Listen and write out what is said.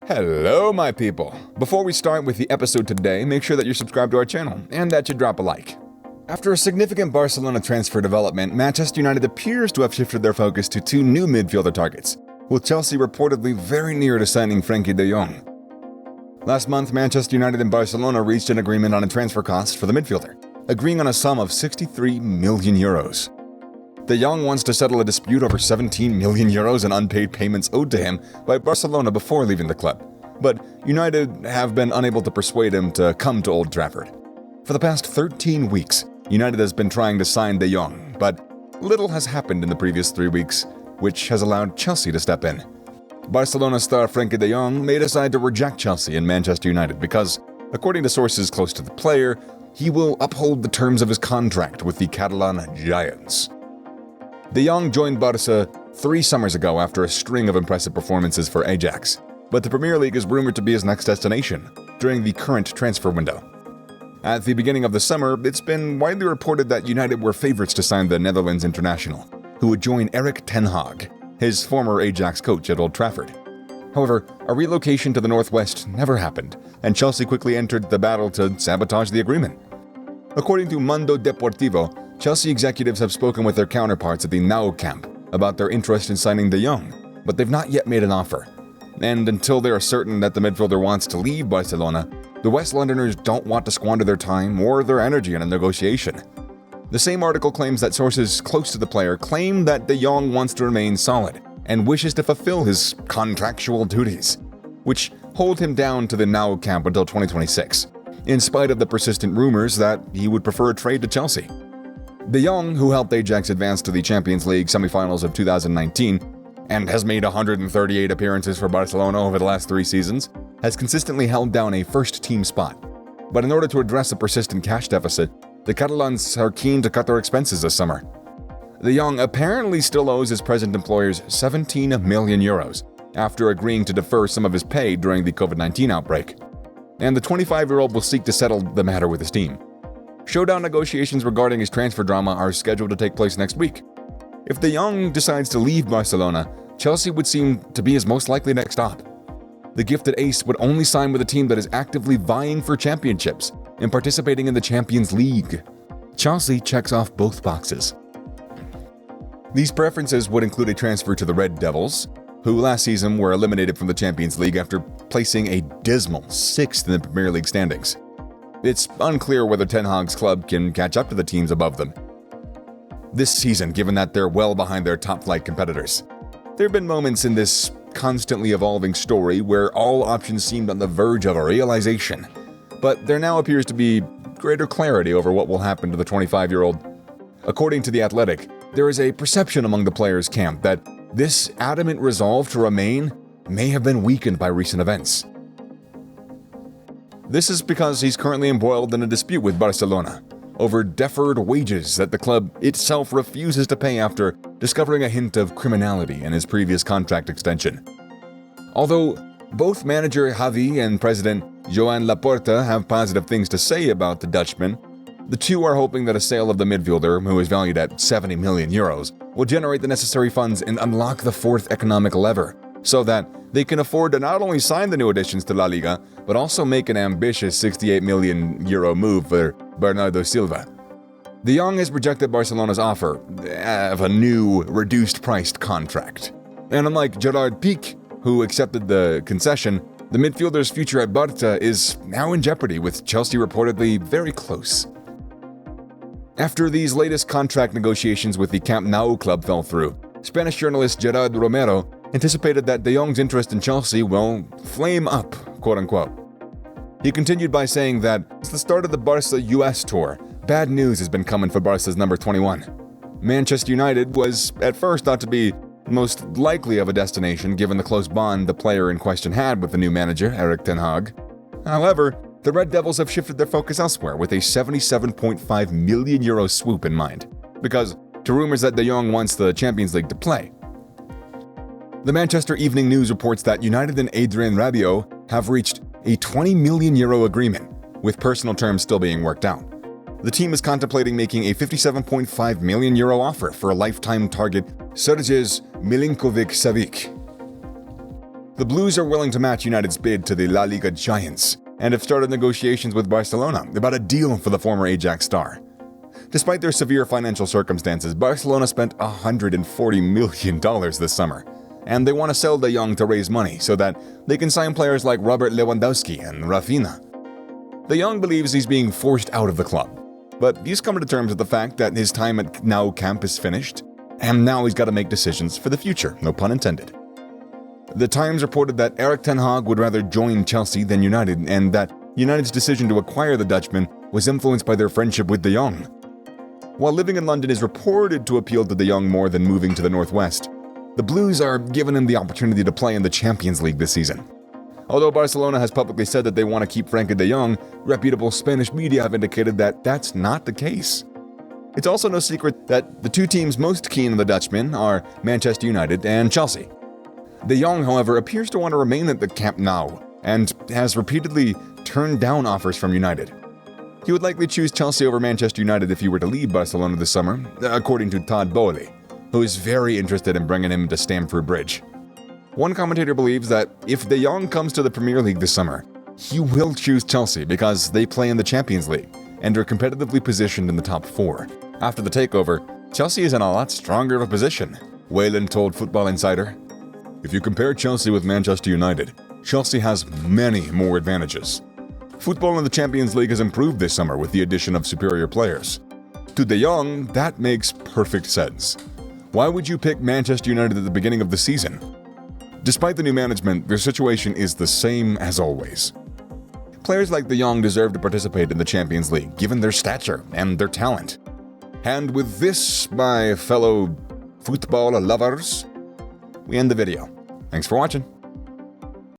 Hello, my people! Before we start with the episode today, make sure that you're subscribed to our channel and that you drop a like. After a significant Barcelona transfer development, Manchester United appears to have shifted their focus to two new midfielder targets, with Chelsea reportedly very near to signing Frenkie de Jong. Last month, Manchester United and Barcelona reached an agreement on a transfer cost for the midfielder, agreeing on a sum of 63 million euros. De Jong wants to settle a dispute over 17 million euros in unpaid payments owed to him by Barcelona before leaving the club, but United have been unable to persuade him to come to Old Trafford. For the past 13 weeks, United has been trying to sign De Jong, but little has happened in the previous 3 weeks, which has allowed Chelsea to step in. Barcelona star Frenkie de Jong may decide to reject Chelsea and Manchester United because, according to sources close to the player, he will uphold the terms of his contract with the Catalan Giants. De Jong joined Barca 3 summers ago after a string of impressive performances for Ajax, but the Premier League is rumored to be his next destination during the current transfer window. At the beginning of the summer, it's been widely reported that United were favorites to sign the Netherlands international, who would join Erik ten Hag, his former Ajax coach at Old Trafford. However, a relocation to the northwest never happened, and Chelsea quickly entered the battle to sabotage the agreement. According to Mundo Deportivo, Chelsea executives have spoken with their counterparts at the Nou camp about their interest in signing De Jong, but they've not yet made an offer. And until they are certain that the midfielder wants to leave Barcelona, the West Londoners don't want to squander their time or their energy in a negotiation. The same article claims that sources close to the player claim that De Jong wants to remain solid and wishes to fulfill his contractual duties, which hold him down to the Nou camp until 2026, in spite of the persistent rumors that he would prefer a trade to Chelsea. De Jong, who helped Ajax advance to the Champions League semifinals of 2019 and has made 138 appearances for Barcelona over the last 3 seasons, has consistently held down a first-team spot. But in order to address a persistent cash deficit, the Catalans are keen to cut their expenses this summer. De Jong apparently still owes his present employers 17 million euros after agreeing to defer some of his pay during the COVID-19 outbreak. And the 25-year-old will seek to settle the matter with his team. Showdown negotiations regarding his transfer drama are scheduled to take place next week. If De Jong decides to leave Barcelona, Chelsea would seem to be his most likely next stop. The gifted ace would only sign with a team that is actively vying for championships and participating in the Champions League. Chelsea checks off both boxes. These preferences would include a transfer to the Red Devils, who last season were eliminated from the Champions League after placing a dismal 6th in the Premier League standings. It's unclear whether Ten Hag's club can catch up to the teams above them this season, given that they're well behind their top-flight competitors. There have been moments in this constantly evolving story where all options seemed on the verge of a realization, but there now appears to be greater clarity over what will happen to the 25-year-old. According to The Athletic, there is a perception among the players' camp that this adamant resolve to remain may have been weakened by recent events. This is because he's currently embroiled in a dispute with Barcelona over deferred wages that the club itself refuses to pay after discovering a hint of criminality in his previous contract extension. Although both manager Javi and president Joan Laporta have positive things to say about the Dutchman, the two are hoping that a sale of the midfielder, who is valued at 70 million euros, will generate the necessary funds and unlock the fourth economic lever, so that they can afford to not only sign the new additions to La Liga, but also make an ambitious 68 million euro move for Bernardo Silva. De Jong has rejected Barcelona's offer of a new, reduced-priced contract. And unlike Gerard Piqué, who accepted the concession, the midfielder's future at Barca is now in jeopardy, with Chelsea reportedly very close. After these latest contract negotiations with the Camp Nou club fell through, Spanish journalist Gerard Romero anticipated that De Jong's interest in Chelsea will flame up, quote-unquote. He continued by saying that since the start of the Barca US tour, bad news has been coming for Barca's number 21. Manchester United was at first thought to be most likely of a destination given the close bond the player in question had with the new manager, Erik ten Hag. However, the Red Devils have shifted their focus elsewhere with a 77.5 million euro swoop in mind, because to rumors that De Jong wants the Champions League to play. The Manchester Evening News reports that United and Adrien Rabiot have reached a 20 million euro agreement, with personal terms still being worked out. The team is contemplating making a 57.5 million euro offer for a lifetime target Sergej Milinkovic-Savic. The Blues are willing to match United's bid to the La Liga giants and have started negotiations with Barcelona about a deal for the former Ajax star. Despite their severe financial circumstances, Barcelona spent $140 million this summer, and they want to sell De Jong to raise money so that they can sign players like Robert Lewandowski and Rafinha. De Jong believes he's being forced out of the club, but he's come to terms with the fact that his time at Nou Camp is finished, and now he's got to make decisions for the future, no pun intended. The Times reported that Erik ten Hag would rather join Chelsea than United, and that United's decision to acquire the Dutchman was influenced by their friendship with De Jong. While living in London is reported to appeal to De Jong more than moving to the Northwest, the Blues are giving him the opportunity to play in the Champions League this season. Although Barcelona has publicly said that they want to keep Frenkie de Jong, reputable Spanish media have indicated that that's not the case. It's also no secret that the two teams most keen on the Dutchman are Manchester United and Chelsea. De Jong, however, appears to want to remain at the Camp Nou and has repeatedly turned down offers from United. He would likely choose Chelsea over Manchester United if he were to leave Barcelona this summer, according to Todd Bowley, who is very interested in bringing him to Stamford Bridge. One commentator believes that if De Jong comes to the Premier League this summer, he will choose Chelsea because they play in the Champions League and are competitively positioned in the top 4. After the takeover, Chelsea is in a lot stronger of a position, Whalen told Football Insider. If you compare Chelsea with Manchester United, Chelsea has many more advantages. Football in the Champions League has improved this summer with the addition of superior players. To De Jong, that makes perfect sense. Why would you pick Manchester United at the beginning of the season? Despite the new management, their situation is the same as always. Players like De Jong deserve to participate in the Champions League, given their stature and their talent. And with this, my fellow football lovers, we end the video. Thanks for watching.